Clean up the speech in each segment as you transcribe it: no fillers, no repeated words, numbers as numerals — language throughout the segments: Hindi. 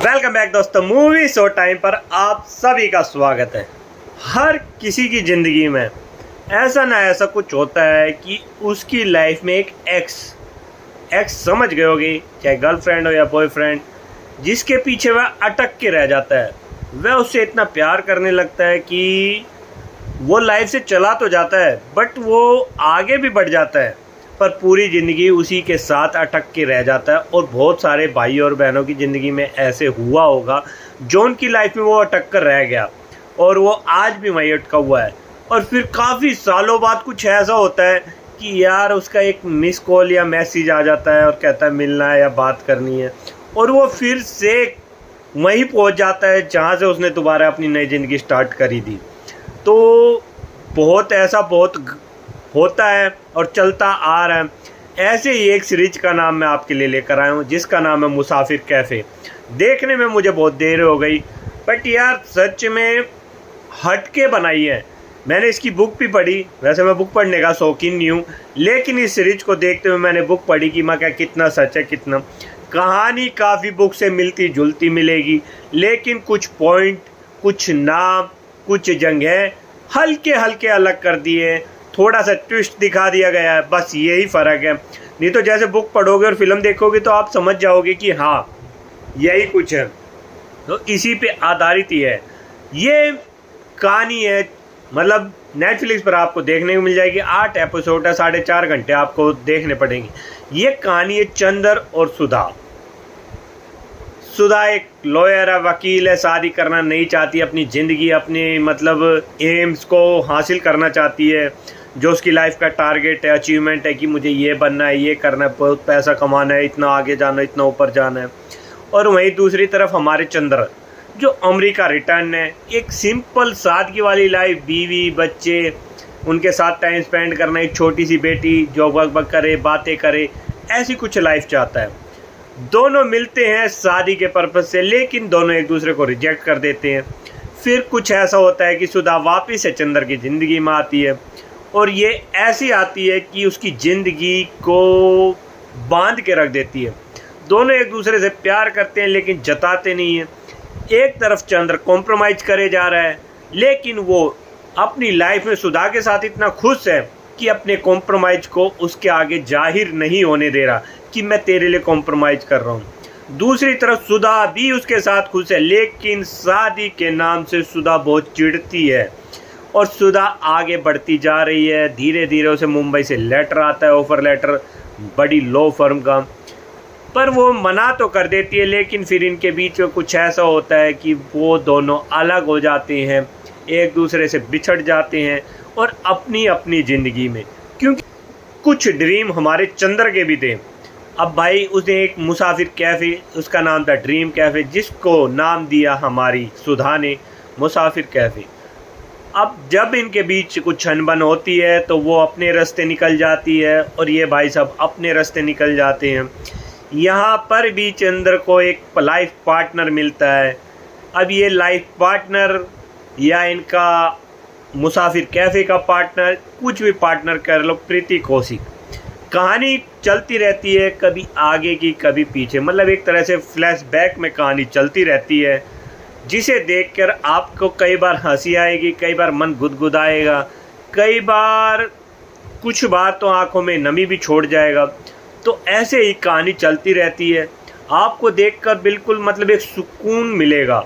वेलकम बैक दोस्तों, मूवी शो टाइम पर आप सभी का स्वागत है। हर किसी की ज़िंदगी में ऐसा ना ऐसा कुछ होता है कि उसकी लाइफ में एक एक्स समझ गए होगी, चाहे गर्लफ्रेंड हो या बॉयफ्रेंड, जिसके पीछे वह अटक के रह जाता है। वह उससे इतना प्यार करने लगता है कि वो लाइफ से चला तो जाता है बट वो आगे भी बढ़ जाता है, पर पूरी ज़िंदगी उसी के साथ अटक के रह जाता है। और बहुत सारे भाई और बहनों की ज़िंदगी में ऐसे हुआ होगा जो उनकी लाइफ में वो अटक कर रह गया और वो आज भी वहीं अटका हुआ है। और फिर काफ़ी सालों बाद कुछ ऐसा होता है कि यार उसका एक मिस कॉल या मैसेज आ जाता है और कहता है मिलना है या बात करनी है, और वो फिर से वहीं पहुंच जाता है जहां से उसने दोबारा अपनी नई ज़िंदगी स्टार्ट करी थी। तो बहुत होता है और चलता आ रहा है। ऐसे ही एक सीरीज का नाम मैं आपके लिए लेकर आया हूँ जिसका नाम है मुसाफिर कैफ़े। देखने में मुझे बहुत देर हो गई बट यार सच में हटके बनाई है। मैंने इसकी बुक भी पढ़ी, वैसे मैं बुक पढ़ने का शौकीन नहीं हूँ, लेकिन इस सीरीज को देखते हुए मैंने बुक पढ़ी कि मैं क्या कितना सच है कितना। कहानी काफ़ी बुक से मिलती जुलती मिलेगी, लेकिन कुछ पॉइंट, कुछ नाम, कुछ जगह हल्के हल्के अलग कर दिए, थोड़ा सा ट्विस्ट दिखा दिया गया है, बस यही फ़र्क है। नहीं तो जैसे बुक पढ़ोगे और फिल्म देखोगे तो आप समझ जाओगे कि हाँ यही कुछ है। तो इसी पे आधारित ही है ये कहानी है। मतलब नेटफ्लिक्स पर आपको देखने को मिल जाएगी। 8 एपिसोड है, 4.5 घंटे आपको देखने पड़ेंगे। ये कहानी है चंदर और सुधा। सुधा एक लॉयर है, वकील है, शादी करना नहीं चाहती, अपनी ज़िंदगी अपने मतलब एम्स को हासिल करना चाहती है, जो उसकी लाइफ का टारगेट है, अचीवमेंट है कि मुझे ये बनना है, ये करना है, बहुत पैसा कमाना है, इतना आगे जाना है, इतना ऊपर जाना है। और वहीं दूसरी तरफ हमारे चंद्र जो अमेरिका रिटर्न है, एक सिंपल सादगी वाली लाइफ, बीवी बच्चे, उनके साथ टाइम स्पेंड करना, एक छोटी सी बेटी जो बक करे, बातें करे, ऐसी कुछ लाइफ चाहता है। दोनों मिलते हैं शादी के पर्पज़ से, लेकिन दोनों एक दूसरे को रिजेक्ट कर देते हैं। फिर कुछ ऐसा होता है कि सुधा वापस से चंद्र की ज़िंदगी में आती है, और ये ऐसी आती है कि उसकी ज़िंदगी को बांध के रख देती है। दोनों एक दूसरे से प्यार करते हैं लेकिन जताते नहीं हैं। एक तरफ चंद्र कॉम्प्रोमाइज़ करे जा रहा है, लेकिन वो अपनी लाइफ में सुधा के साथ इतना खुश है कि अपने कॉम्प्रोमाइज़ को उसके आगे जाहिर नहीं होने दे रहा कि मैं तेरे लिए कॉम्प्रोमाइज़ कर रहा हूँ। दूसरी तरफ सुधा भी उसके साथ खुश है, लेकिन शादी के नाम से सुधा बहुत चिढ़ती है और सुधा आगे बढ़ती जा रही है। धीरे धीरे उसे मुंबई से लेटर आता है, ऑफ़र लेटर, बड़ी लो फर्म का, पर वो मना तो कर देती है। लेकिन फिर इनके बीच में कुछ ऐसा होता है कि वो दोनों अलग हो जाते हैं, एक दूसरे से बिछड़ जाते हैं और अपनी अपनी ज़िंदगी में, क्योंकि कुछ ड्रीम हमारे चंद्र के भी थे। अब भाई उसने एक मुसाफिर कैफ़े, उसका नाम था ड्रीम कैफ़े, जिसको नाम दिया हमारी सुधा ने मुसाफिर कैफ़े। अब जब इनके बीच कुछ अनबन होती है तो वो अपने रास्ते निकल जाती है और ये भाई साहब अपने रास्ते निकल जाते हैं। यहाँ पर भी चंद्र को एक लाइफ पार्टनर मिलता है। अब ये लाइफ पार्टनर या इनका मुसाफिर कैफ़े का पार्टनर, कुछ भी पार्टनर कर लो, प्रीति कौशिक। कहानी चलती रहती है, कभी आगे की कभी पीछे, मतलब एक तरह से फ्लैशबैक में कहानी चलती रहती है, जिसे देखकर आपको कई बार हंसी आएगी, कई बार मन गुदगुदाएगा, कई बार कुछ बार तो आंखों में नमी भी छोड़ जाएगा। तो ऐसे ही कहानी चलती रहती है। आपको देखकर बिल्कुल मतलब एक सुकून मिलेगा।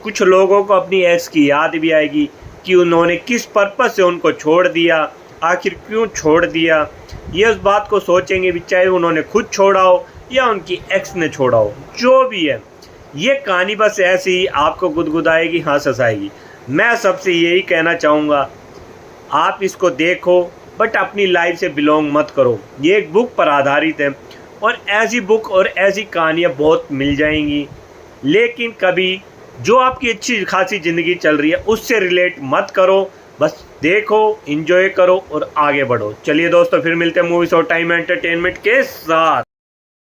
कुछ लोगों को अपनी एक्स की याद भी आएगी कि उन्होंने किस पर्पज़ से उनको छोड़ दिया, आखिर क्यों छोड़ दिया। ये उस बात को सोचेंगे भी, चाहे उन्होंने खुद छोड़ा हो या उनकी एक्स ने छोड़ा हो, जो भी है। ये कहानी बस ऐसे ही आपको गुदगुदाएगी, हंसाएगी। मैं सबसे यही कहना चाहूँगा, आप इसको देखो बट अपनी लाइफ से बिलोंग मत करो। ये एक बुक पर आधारित है और ऐसी बुक और ऐसी कहानियाँ बहुत मिल जाएंगी, लेकिन कभी जो आपकी अच्छी खासी ज़िंदगी चल रही है उससे रिलेट मत करो। बस देखो, एंजॉय करो और आगे बढ़ो। चलिए दोस्तों, फिर मिलते हैं मूवी शो टाइम एंटरटेनमेंट के साथ।